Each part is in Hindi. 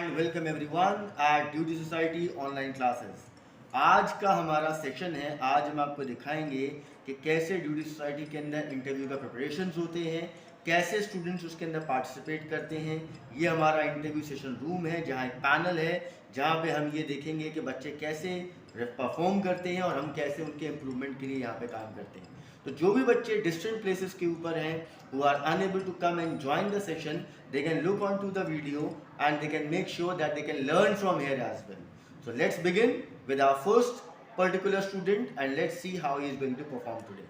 And welcome everyone eight duty society online classes. आज का हमारा सेक्शन है। आज हम आपको दिखाएंगे कि कैसे ड्यूटी सोसाइटी के अंदर इंटरव्यू का प्रिपरेशंस होते हैं, कैसे स्टूडेंट्स उसके अंदर पार्टिसिपेट करते हैं। ये हमारा इंटरव्यू सेशन रूम है, जहाँ एक पैनल है, जहाँ पे हम ये देखेंगे कि बच्चे कैसे परफॉर्म करते हैं और हम कैसे उनके इम्प्रूवमेंट के लिए यहाँ पे काम करते हैं। तो जो भी बच्चे डिस्टेंट प्लेसेस के ऊपर हैं, who are unable to come and join the session, they can look onto the video and they can make sure that they can learn from here as well. So let's begin with our first particular student and let's see how he is going to perform today.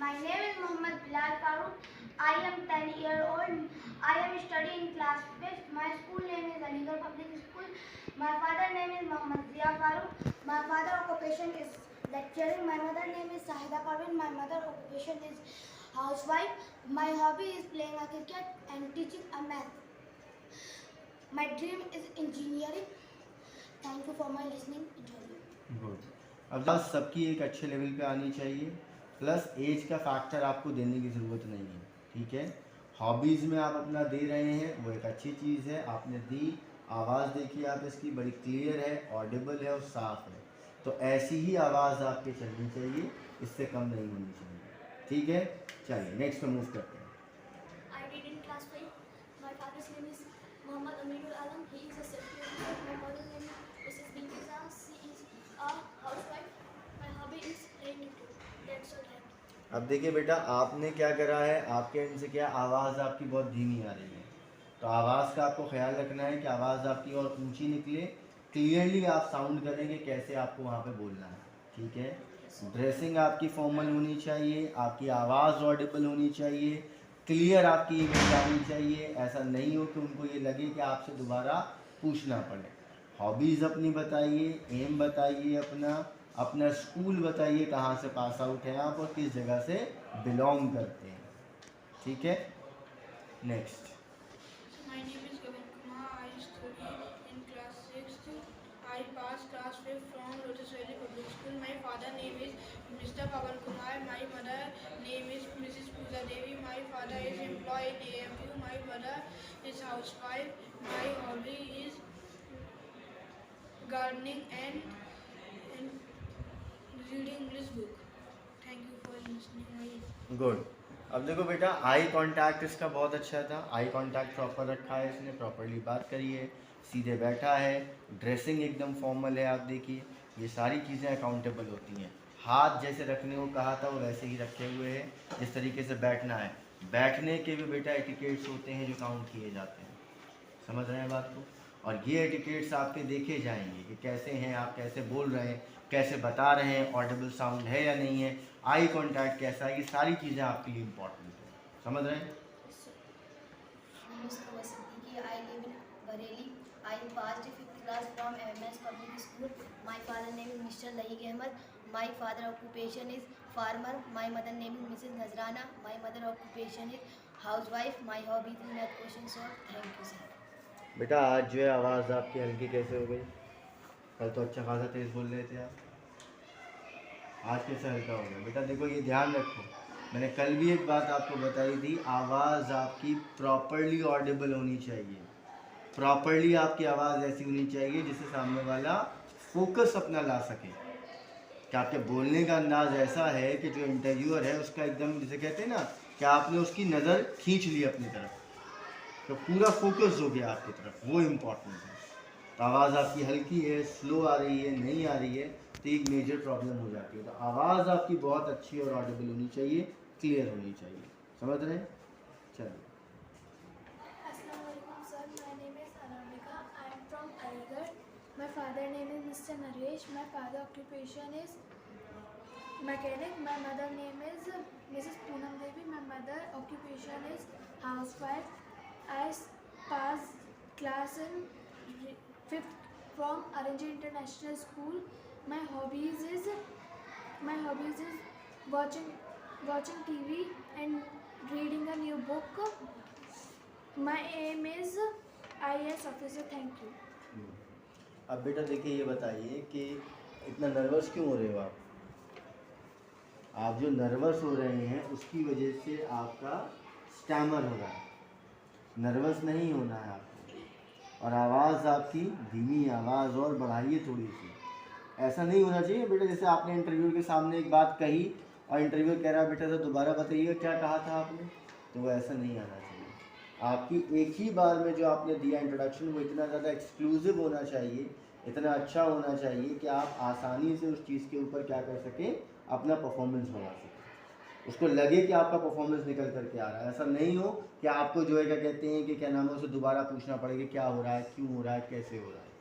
My name is Mohammad Bilal Farooq. I am 10 years old. I am studying class 5th. My school name is Aligarh Public School. My father name is Mohammad Zia Farooq. My father occupation is lecturing. My mother name is Sahida Parveen. My mother occupation is housewife. My hobby is playing a cricket and teaching a math. My dream is engineering. Thank you for my listening. Enjoy. Good. अब बस सबकी एक अच्छे लेवल पे आनी चाहिए, प्लस एज का फैक्टर आपको देने की ज़रूरत नहीं है, ठीक है। हॉबीज़ में आप अपना दे रहे हैं, वो एक अच्छी चीज़ है, आपने दी। आवाज़ देखिए आप इसकी बड़ी क्लियर है, ऑडिबल है और साफ़ है। तो ऐसी ही आवाज़ आपकी चलनी चाहिए, इससे कम नहीं होनी चाहिए, ठीक है। चलिए नेक्स्ट पे मूव करते हैं। I did in class 5. My father's name is Muhammad Aminul Alam. He is a secretary officer. My mother's name is Mrs. Binti Zah. She is a housewife. My hobby is playing cricket. That's all. Thank you. अब देखिए बेटा, आपने क्या करा है, आपके एंड से क्या आवाज़ आपकी बहुत धीमी आ रही है। तो आवाज़ का आपको ख्याल रखना है कि आवाज़ आपकी और ऊंची निकले, क्लियरली आप साउंड करेंगे कैसे आपको वहाँ पे बोलना है, ठीक है। ड्रेसिंग आपकी फॉर्मल होनी चाहिए, आपकी आवाज़ ऑडिबल होनी चाहिए, क्लियर आपकी इमेज आनी चाहिए। ऐसा नहीं हो कि उनको ये लगे कि आपसे दोबारा पूछना पड़े। हॉबीज़ अपनी बताइए, एम बताइए, अपना स्कूल बताइए, कहाँ से पास आउट हैं आप और किस जगह से बिलोंग करते हैं, ठीक है। Next. My name is Gagan Kumar. I study in class 6th. I passed class 5th from Lotus Valley Public School. My father name is Mr. Pawan Kumar. My mother name is Mrs. Pooja Devi. My father is employed in AMU. My mother is housewife. My hobby is gardening and reading English book. Thank you for listening. Good. अब देखो बेटा, आई कांटेक्ट इसका बहुत अच्छा था, आई कांटेक्ट प्रॉपर रखा है इसने, प्रॉपरली बात करी है, सीधे बैठा है, ड्रेसिंग एकदम फॉर्मल है। आप देखिए ये सारी चीज़ें अकाउंटेबल होती हैं। हाथ जैसे रखने को कहा था वो वैसे ही रखे हुए हैं, जिस तरीके से बैठना है। बैठने के भी बेटा एटिकेट्स होते हैं जो काउंट किए जाते हैं, समझ रहे हैं बात को। और ये एटिकेट्स आपके देखे जाएंगे कि कैसे हैं आप, कैसे बोल रहे हैं, कैसे बता रहे हैं, ऑडिबल साउंड है या नहीं है, आई कांटेक्ट कैसा है, ये सारी चीज़ें आपके लिए इम्पॉर्टेंट है, समझ रहे हैं। name is Kuwa Siddiqui. I live in Bareilly. I passed 5th class from MMS Public School. My father name is Mr. Laik Ahmed. My father occupation is farmer. My mother name is Mrs. Nazrana. My mother occupation is housewife. My hobby is math question solve. Thank you, sir. बेटा आज जो है आवाज़ आपकी हल्की कैसे हो गई? कल तो अच्छा खासा तेज़ बोल रहे थे आप, आज कैसे हल्का हो गया? बेटा देखो ये ध्यान रखो, मैंने कल भी एक बात आपको बताई थी, आवाज़ आपकी प्रॉपरली ऑडिबल होनी चाहिए। प्रॉपरली आपकी आवाज़ ऐसी होनी चाहिए जिससे सामने वाला फोकस अपना ला सके, कि आपके बोलने का अंदाज़ ऐसा है कि जो इंटरव्यूअर है उसका एकदम, जिसे कहते हैं ना कि आपने उसकी नज़र खींच ली अपनी तरफ, तो पूरा फोकस हो गया आपकी तरफ, वो इम्पॉर्टेंट है। तो आवाज़ आपकी हल्की है, स्लो आ रही है, नहीं आ रही है, तो एक मेजर प्रॉब्लम हो जाती है। तो आवाज़ आपकी बहुत अच्छी और ऑडिबल होनी चाहिए, क्लियर होनी चाहिए, समझ रहे हैं। चलिए Assalamualaikum sir. My name is Anamika. I am from Aligarh. My father name is Mr. Naresh. My father occupation is mechanic. My mother name is Mrs. Poonam Devi. My mother occupation is housewife. I passed class in 5th from Arrange International School. My hobbies is watching TV and reading a new book. My aim is IAS officer. Thank you. अब बेटा देखिए ये बताइए कि इतना नर्वस क्यों हो रहे हो आप? आप जो नर्वस हो रहे हैं उसकी वजह से आपका स्टैमर हो रहा है। नर्वस नहीं होना है आपको, और आवाज़ आपकी धीमी आवाज़ और बढ़ाइए थोड़ी सी। ऐसा नहीं होना चाहिए बेटा जैसे आपने इंटरव्यू के सामने एक बात कही और इंटरव्यू कह रहा बेटा तो दोबारा बताइएगा क्या कहा था आपने, तो वो ऐसा नहीं आना चाहिए। आपकी एक ही बार में जो आपने दिया इंट्रोडक्शन वो इतना ज़्यादा एक्सक्लूसिव होना चाहिए, इतना अच्छा होना चाहिए कि आप आसानी से उस चीज़ के ऊपर क्या कर सकें, अपना परफॉर्मेंस बना सकें, उसको लगे कि आपका परफॉर्मेंस निकल करके आ रहा है। ऐसा नहीं हो कि आपको जो है क्या कहते हैं कि क्या नाम है उसे दोबारा पूछना पड़ेगा क्या हो रहा है, क्यों हो रहा है, कैसे हो रहा है।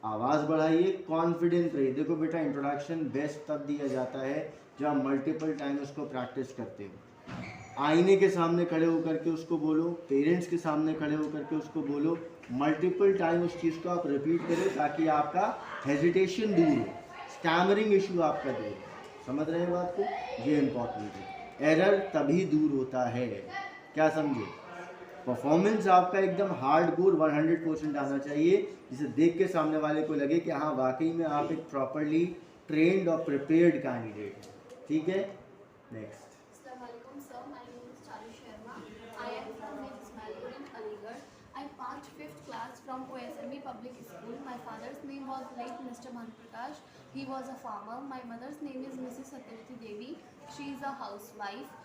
आवाज़ बढ़ाइए, कॉन्फिडेंट रहिए। देखो बेटा इंट्रोडक्शन बेस्ट तब दिया जाता है जब आप मल्टीपल टाइम उसको प्रैक्टिस करते हो। आईने के सामने खड़े होकर के उसको बोलो, पेरेंट्स के सामने खड़े होकर के उसको बोलो, मल्टीपल टाइम उस चीज़ को आप रिपीट करें ताकि आपका हेजिटेशन दूर हो, स्टैमरिंग इशू आपका दूर हो। समझ रहे हैं बात को, ये इम्पॉर्टेंट है। एरर तभी दूर होता है, क्या समझे। परफॉर्मेंस आपका एकदम हार्डकोर 100% आना चाहिए, जिसे देख के सामने वाले को लगे कि हाँ वाकई में आप एक प्रॉपरली ट्रेंड और प्रिपेयर्ड कैंडिडेट हैं। ठीक है, next. Assalamualaikum sir, my name is Charu Sharma. I am from Ismailpur in Aligarh. I passed 5th class from OSME Public School. My father's name was late Mr. Bhanprakash. He was a farmer. My mother's name is Mrs. Satyavati Devi. She is a housewife.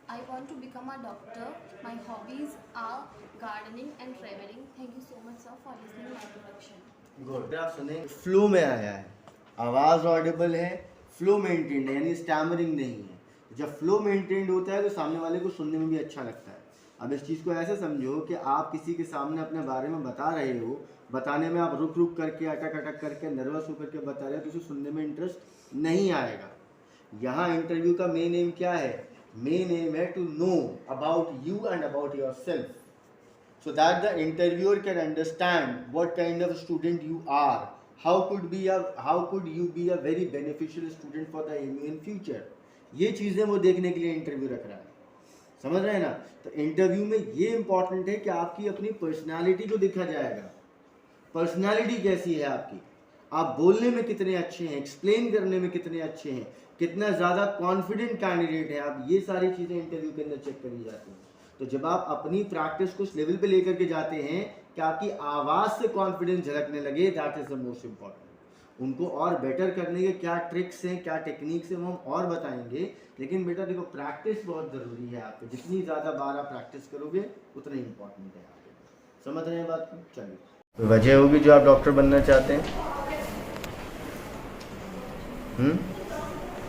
I want to become a doctor. My hobbies are gardening and traveling. Thank you so much sir for listening to my introduction. Good. आप सुने फ्लो में आया है, आवाज़ ऑडिबल है, फ्लो मेंटेन्ड है, यानी स्टैमरिंग नहीं है। जब फ्लो मेंटेन्ड होता है तो सामने वाले को सुनने में भी अच्छा लगता है। अब इस चीज़ को ऐसे समझो कि आप किसी के सामने अपने बारे में बता रहे हो, बताने में आप रुक रुक करके अटक अटक करके नर्वस होकर के बता रहे हो तो उसे सुनने में इंटरेस्ट नहीं आएगा। यहाँ इंटरव्यू का मेन एम क्या है, मेन एम है to know about you and about yourself, so that the interviewer can understand what kind of student you are, how could you be a very beneficial student for the AMU in future। ये चीज़ें वो देखने के लिए इंटरव्यू रख रहा है, समझ रहे हैं ना। तो इंटरव्यू में ये इंपॉर्टेंट है कि आपकी अपनी पर्सनालिटी को देखा जाएगा। पर्सनालिटी कैसी है आपकी, आप बोलने में कितने अच्छे हैं, एक्सप्लेन करने में कितने अच्छे हैं, कितना ज़्यादा कॉन्फिडेंट कैंडिडेट है आप, ये सारी चीज़ें इंटरव्यू के अंदर चेक करी जाती हैं। तो जब आप अपनी प्रैक्टिस को उस लेवल पे लेकर के जाते हैं कि आपकी आवाज़ से कॉन्फिडेंस झलकने लगे, that is the most important. उनको और बेटर करने के क्या ट्रिक्स हैं, क्या टेक्निक्स हैं, वो हम और बताएंगे। लेकिन बेटा देखो प्रैक्टिस बहुत ज़रूरी है आपको, जितनी ज़्यादा बार आप प्रैक्टिस करोगे उतना इम्पॉर्टेंट है आपके। समझ रहे हैं बात को। चलिए, कोई वजह होगी जो आप डॉक्टर बनना चाहते हैं?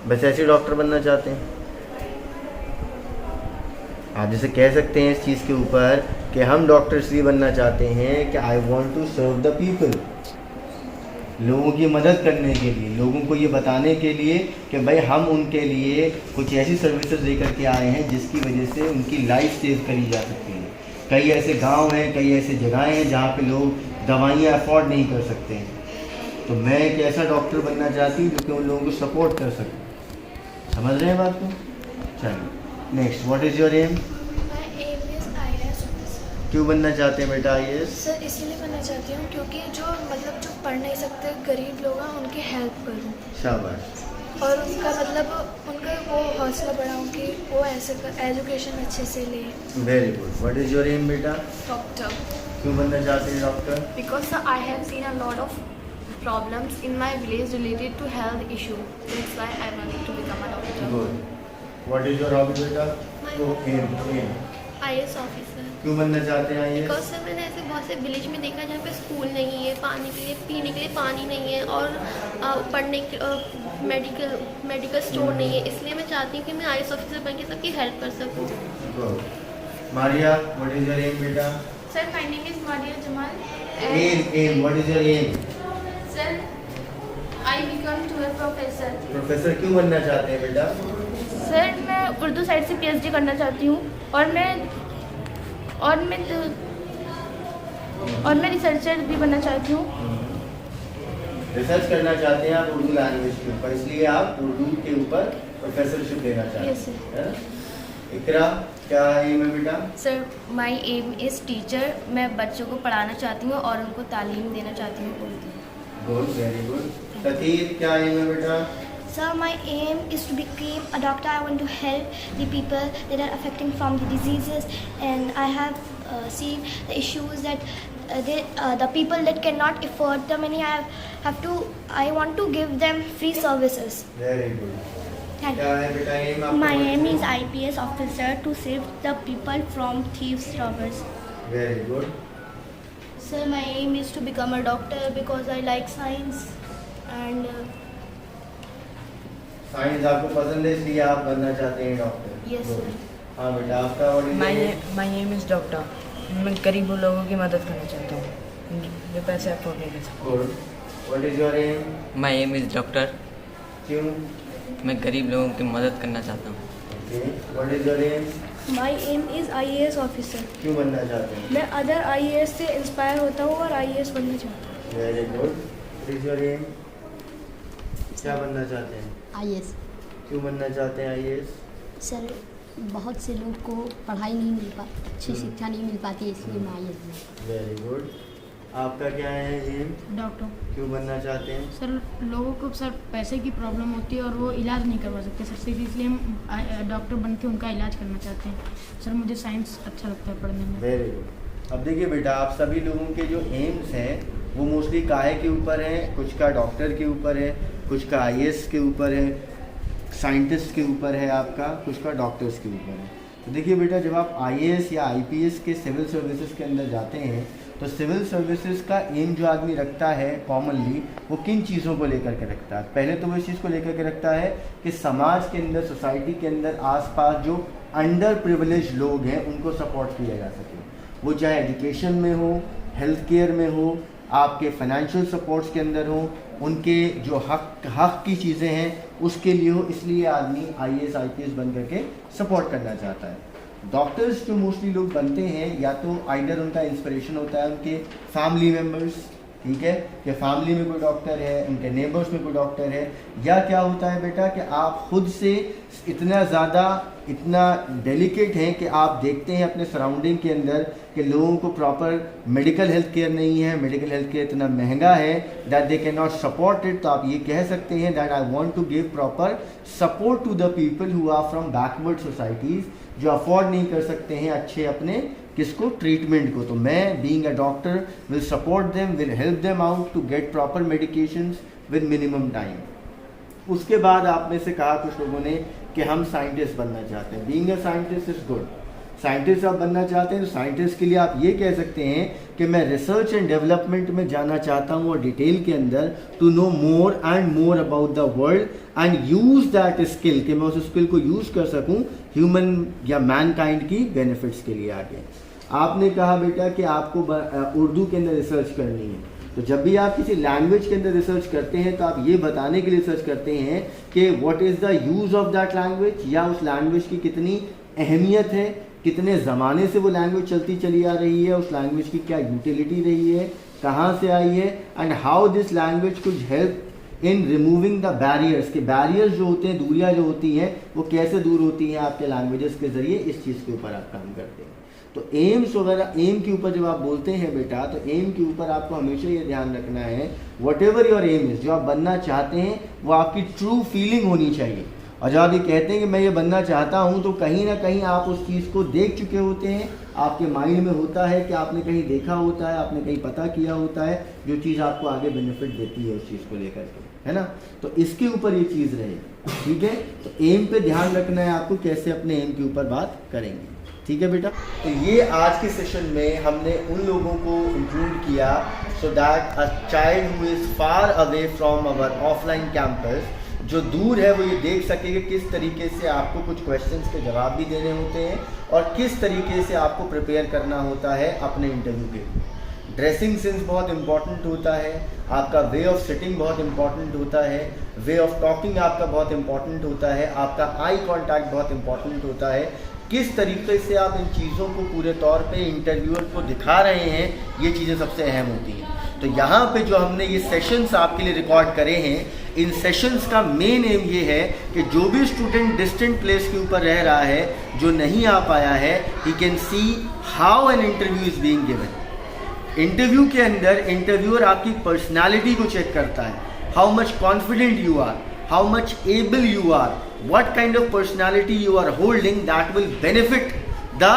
बस ऐसे डॉक्टर बनना चाहते हैं? आप जैसे कह सकते हैं इस चीज़ के ऊपर कि हम डॉक्टर इसलिए बनना चाहते हैं कि I want to serve the people, लोगों की मदद करने के लिए, लोगों को ये बताने के लिए कि भाई हम उनके लिए कुछ ऐसी सर्विसेज लेकर के आए हैं जिसकी वजह से उनकी लाइफ सेव करी जा सकती है। कई ऐसे गांव हैं, कई ऐसे जगहें हैं जहाँ पे लोग दवाइयाँ अफोर्ड नहीं कर सकते हैं। तो मैं एक ऐसा डॉक्टर बनना चाहती हूँ जो कि उन लोगों को सपोर्ट कर सके। समझ रहे हैं बात को। चलिए next, what is your aim? My aim is IAS officer। क्यों बनना चाहते हैं बेटा IAS? सर इसलिए बनना चाहती हूँ क्योंकि जो पढ़ नहीं सकते गरीब लोग हैं उनकी हेल्प करूँ, शाबाश। और उनका उनका वो हौसला बढ़ाऊँ कि वो ऐसे एजुकेशन अच्छे से ले। Very good. What is your aim बेटा? Doctor. क्यों बनना चाहते हैं doctor? Because sir, I have seen a lot of problems in my village related to health issue. That's why I wanted to become a doctor. Good. What is your hobby बेटा? एम। IAS officer. क्यों बनना चाहते हैं IAS? बिकॉज सर मैंने ऐसे बहुत से विलेज में देखा जहाँ पे स्कूल नहीं है, पानी के लिए पीने के लिए पानी नहीं है, और पढ़ने के मेडिकल स्टोर नहीं है। इसलिए मैं चाहती हूँ कि मैं IAS ऑफिसर बन के सबकी हेल्प कर सकूँ। Good. Maria, what is your aim बेटा? Sir, my name is Maria Jamal. Aim, what is your aim? Sir, I become to a professor. Professor क्यों बनना चाहते हैं बेटा? सर मैं उर्दू साइड से PhD करना चाहती हूँ और मैं रिसर्चर भी बनना चाहती हूँ। रिसर्च करना चाहते हैं आप उर्दू लैंग्वेज के ऊपर, इसलिए आप उर्दू के ऊपर प्रोफेसरशिप लेना चाहते हैं। Yes, sir. है ना? इकरा, क्या एम है बेटा? Sir my aim is teacher. मैं बच्चों को पढ़ाना चाहती हूँ और उनको तालीम देना चाहती हूँ उर्दू। Good, very good. तकीर, क्या एम है बेटा? Sir, my aim is to become a doctor. I want to help the people that are affecting from the diseases, and I have seen the issues that the people that cannot afford the money, I want to give them free services. Very good. Thank क्या you. है बेटा एम आपका? My aim is IPS officer to save the people from thieves, robbers. Very good. Sir, my aim is to become a doctor because I like science and science आपको पसंद है इसलिए आप बनना चाहते हैं डॉक्टर? Yes, sir. हाँ बेटा, आपका what is your name? My name is doctor. मैं गरीब लोगों की मदद करना चाहता हूँ जो पैसे अफोर्ड नहीं कर सकते। Good. What is your aim? My aim is doctor. क्यों? मैं गरीब लोगों की मदद करना चाहता हूँ। Okay. What is your aim? My aim is IAS officer. क्यों बनना चाहते हैं? मैं अदर IAS से इंस्पायर होता हूँ और IAS बनना चाहता हूँ। Very good. What is your aim? क्या बनना चाहते हैं? IAS। क्यों बनना चाहते हैं IAS? सर बहुत से लोग को पढ़ाई नहीं मिल पाती, अच्छी शिक्षा नहीं मिल पाती, इसलिए मैं IAS में। Very good. आपका क्या है एम? डॉक्टर। क्यों बनना चाहते हैं? सर लोगों को सर पैसे की प्रॉब्लम होती है और वो इलाज नहीं करवा सकते सर, इसलिए हम डॉक्टर बन के उनका इलाज करना चाहते हैं। सर मुझे साइंस अच्छा लगता है पढ़ने में। Very good. अब देखिए बेटा, आप सभी लोगों के जो एम्स हैं वो मोस्टली काहे के ऊपर हैं? कुछ का डॉक्टर के ऊपर है, कुछ का IAS के ऊपर है, साइंटिस्ट के ऊपर है आपका, कुछ का डॉक्टर्स के ऊपर है। तो देखिए बेटा, जब आप IAS या IPS के सिविल सर्विसेज के अंदर जाते हैं तो सिविल सर्विसेज का एम जो आदमी रखता है कॉमनली, वो किन चीज़ों को लेकर के रखता है? पहले तो वो इस चीज़ को लेकर के रखता है कि समाज के अंदर, सोसाइटी के अंदर आसपास जो अंडर प्रिविलेज लोग हैं उनको सपोर्ट किया जा सके। वो चाहे एजुकेशन में हो, हेल्थ केयर में हो, आपके फाइनेंशियल सपोर्ट्स के अंदर हो, उनके जो हक की चीज़ें हैं उसके लिए हो, इसलिए आदमी IAS IPS बन करके सपोर्ट करना चाहता है। डॉक्टर्स जो मोस्टली लोग बनते हैं, या तो आइडर उनका इंस्पिरेशन होता है उनके फैमिली मेम्बर्स, ठीक है, कि फैमिली में कोई डॉक्टर है, उनके नेबर्स में कोई डॉक्टर है, या क्या होता है बेटा कि आप खुद से इतना डेलिकेट हैं कि आप देखते हैं अपने सराउंडिंग के अंदर कि लोगों को प्रॉपर मेडिकल हेल्थ केयर नहीं है, मेडिकल हेल्थ केयर इतना महंगा है that they can not support it. तो आप ये कह सकते हैं that I want to give proper support to the people who are from backward societies, जो अफोर्ड नहीं कर सकते हैं अच्छे अपने किसको, ट्रीटमेंट को। तो मैं being a doctor will support them, will help them out to get proper medications with minimum time. उसके बाद आप में से कहा कुछ लोगों ने कि हम साइंटिस्ट बनना चाहते हैं। Being a scientist is good. Scientist आप बनना चाहते हैं तो साइंटिस्ट के लिए आप ये कह सकते हैं कि मैं रिसर्च एंड डेवलपमेंट में जाना चाहता हूँ और डिटेल के अंदर to know more and more about the world and use that skill, कि मैं उस स्किल को यूज़ कर सकूँ ह्यूमन या मैनकाइंड की बेनिफिट्स के लिए आगे। आपने कहा बेटा कि आपको उर्दू के अंदर रिसर्च करनी है, तो जब भी आप किसी लैंग्वेज के अंदर रिसर्च करते हैं तो आप ये बताने के लिए रिसर्च करते हैं कि what is the use of that language, या उस लैंग्वेज की कितनी अहमियत है, कितने ज़माने से वो लैंग्वेज चलती चली आ रही है, उस लैंग्वेज की क्या यूटिलिटी रही है, कहाँ से आई है, and how this language could help in removing the barriers, के बैरियर्स जो होते हैं, दूरियाँ जो होती हैं, वो कैसे दूर होती हैं आपके लैंग्वेजेस के ज़रिए। इस चीज़ के ऊपर आप काम करते हैं। तो एम्स वगैरह, एम के ऊपर जब आप बोलते हैं बेटा, तो एम के ऊपर आपको हमेशा ये ध्यान रखना है whatever your aim is, जो आप बनना चाहते हैं वो आपकी ट्रू फीलिंग होनी चाहिए। और जब आप ये कहते हैं कि मैं ये बनना चाहता हूँ, तो कहीं ना कहीं आप उस चीज़ को देख चुके होते हैं, आपके माइंड में होता है कि आपने कहीं देखा होता है, आपने कहीं पता किया होता है, जो चीज़ आपको आगे बेनिफिट देती है उस चीज़ को लेकर के, है ना। तो इसके ऊपर ये चीज़ रहे, ठीक है। तो एम पे ध्यान रखना है आपको, कैसे अपने एम के ऊपर बात करेंगे, ठीक है बेटा। तो ये आज के सेशन में हमने उन लोगों को इंक्लूड किया so that a child who is far away from our offline campus, जो दूर है, वो ये देख सके कि किस तरीके से आपको कुछ क्वेश्चंस के जवाब भी देने होते हैं और किस तरीके से आपको प्रिपेयर करना होता है अपने इंटरव्यू के लिए। ड्रेसिंग सेंस बहुत इंपॉर्टेंट होता है, आपका वे ऑफ सिटिंग बहुत इंपॉर्टेंट होता है, वे ऑफ टॉकिंग आपका बहुत इंपॉर्टेंट होता है, आपका आई कॉन्टैक्ट बहुत इंपॉर्टेंट होता है। किस तरीके से आप इन चीज़ों को पूरे तौर पे इंटरव्यूअर को दिखा रहे हैं, ये चीज़ें सबसे अहम होती हैं। तो यहाँ पे जो हमने ये सेशंस आपके लिए रिकॉर्ड करे हैं, इन सेशंस का मेन एम ये है कि जो भी स्टूडेंट डिस्टेंट प्लेस के ऊपर रह रहा है, जो नहीं आ पाया है, he can see how an interview is being given. Interview के अंदर इंटरव्यूअर आपकी पर्सनालिटी को चेक करता है, how much confident you are, how much able you are, what kind of personality you are holding that will benefit the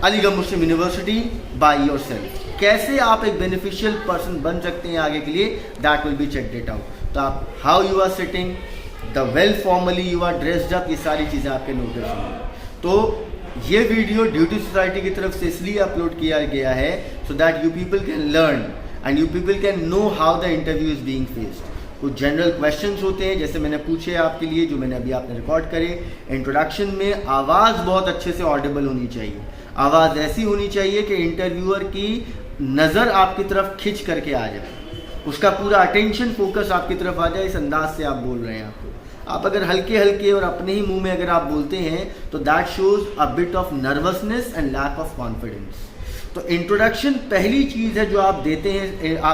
Aligarh Muslim university by yourself. कैसे आप एक बेनिफिशियल पर्सन बन सकते हैं आगे के लिए, that will be check it out. तो आप how you are sitting, the well formally you are dressed up, ये सारी चीज़ें आपके नोटिस होंगी। तो ये वीडियो ड्यूटी सोसाइटी की तरफ से इसलिए अपलोड किया गया है so that you people can learn and you people can know how the interview is being faced. कुछ जनरल क्वेश्चंस होते हैं जैसे मैंने पूछे आपके लिए, जो मैंने अभी आपने रिकॉर्ड करे। इंट्रोडक्शन में आवाज़ बहुत अच्छे से ऑडिबल होनी चाहिए, आवाज़ ऐसी होनी चाहिए कि इंटरव्यूअर की नज़र आपकी तरफ खिंच करके आ जाए, उसका पूरा अटेंशन फोकस आपकी तरफ आ जाए, इस अंदाज से आप बोल रहे हैं। आप अगर हल्के हल्के और अपने ही मुंह में अगर आप बोलते हैं तो that shows a bit of nervousness and lack of confidence. तो इंट्रोडक्शन पहली चीज़ है जो आप देते हैं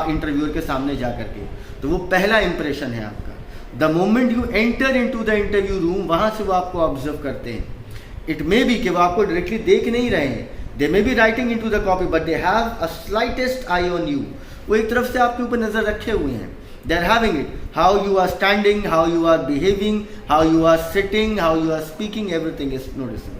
इंटरव्यूअर के सामने जा करके, तो वो पहला इंप्रेशन है आपका। The moment you enter into the interview room, वहाँ से वो आपको ऑब्जर्व करते हैं। इट मे बी कि वो आपको डायरेक्टली देख नहीं रहे हैं, they may be writing into the copy but they have a slightest eye on you. वो एक तरफ से आपके ऊपर नज़र रखे हुए हैं, they are having it, how you are standing, how you are behaving, how you are sitting, how you are speaking, everything is noticing.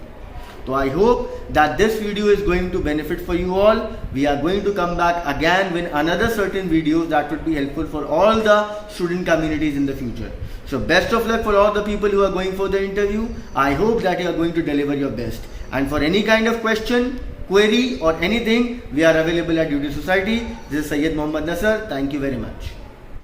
So I hope that this video is going to benefit for you all. We are going to come back again with another certain videos that would be helpful for all the student communities in the future. So best of luck for all the people who are going for the interview. I hope that you are going to deliver your best. And for any kind of question, query or anything, we are available at Duty Society. This is Syed Mohammad Nasser. Thank you very much.